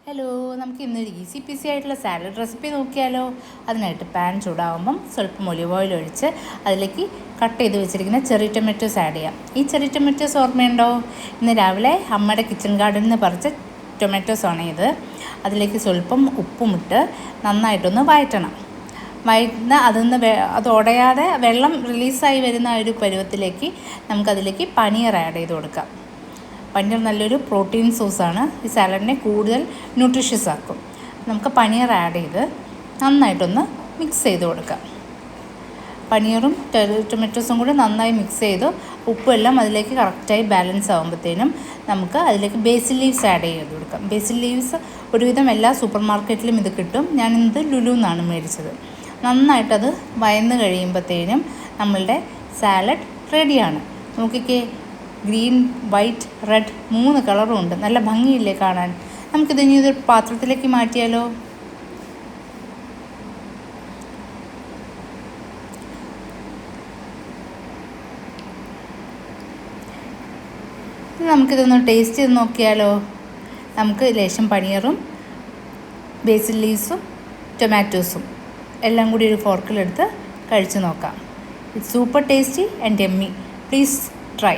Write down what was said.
Hello, നമുക്ക് ഇന്നൊരു easy peasy ആയിട്ടുള്ള സാലഡ് റെസിപ്പി നോക്കിയാലോ. അതിനായിട്ട് പാൻ ചൂടാകുമ്പം സ്വല്പം ഒലിവ് ഓയിൽ ഒഴിച്ച് അതിലേക്ക് കട്ട് ചെയ്ത് വെച്ചിരിക്കുന്ന ചെറി ടൊമാറ്റോസ് ആഡ് ചെയ്യാം. ഈ ചെറി ടൊമാറ്റോസ് ഓർമ്മയുണ്ടോ? ഇന്ന് രാവിലെ അമ്മയുടെ കിച്ചൺ ഗാർഡനിൽ നിന്ന് പറിച്ച ടൊമാറ്റോസാണ് ഇത്. അതിലേക്ക് സ്വല്പം ഉപ്പുമിട്ട് നന്നായിട്ടൊന്ന് വഴറ്റണം. അത് ഉടയാതെ വെള്ളം റിലീസായി വരുന്ന ഒരു പരുവത്തിലേക്ക് നമുക്കതിലേക്ക് പനീർ ആഡ് ചെയ്ത് കൊടുക്കാം. പനീർ നല്ലൊരു പ്രോട്ടീൻ സോഴ്സാണ്. ഈ സാലഡിനെ കൂടുതൽ ന്യൂട്രീഷ്യസ് ആക്കും. നമുക്ക് പനീർ ആഡ് ചെയ്ത് നന്നായിട്ടൊന്ന് മിക്സ് ചെയ്ത് കൊടുക്കാം. പനീറും ടൊമാറ്റോസും കൂടി നന്നായി മിക്സ് ചെയ്ത് ഉപ്പെല്ലാം അതിലേക്ക് കറക്റ്റായി ബാലൻസ് ആകുമ്പോഴത്തേനും നമുക്ക് അതിലേക്ക് ബേസിൽ ലീവ്സ് ആഡ് ചെയ്ത് കൊടുക്കാം. ബേസിൽ ലീവ്സ് ഒരുവിധം എല്ലാ സൂപ്പർ മാർക്കറ്റിലും ഇത് കിട്ടും. ഞാനിത് ലുലു എന്നാണ് മേടിച്ചത്. നന്നായിട്ടത് വഴന്ന് കഴിയുമ്പോഴത്തേനും നമ്മളുടെ സാലഡ് റെഡിയാണ്. നോക്കിക്കേ, ഗ്രീൻ, വൈറ്റ്, റെഡ് 3 കളറും ഉണ്ട്. നല്ല ഭംഗിയില്ലേ കാണാൻ? നമുക്കിതിനി ഇതൊരു പാത്രത്തിലേക്ക് മാറ്റിയാലോ. നമുക്കിതൊന്ന് ടേസ്റ്റ് ചെയ്ത് നോക്കിയാലോ. നമുക്ക് ലേശം പനീറും ബേസിൽ ലീവ്സും ടൊമാറ്റോസും എല്ലാം കൂടി ഒരു ഫോർക്കിലെടുത്ത് കഴിച്ച് നോക്കാം. It's super tasty and yummy. Please try.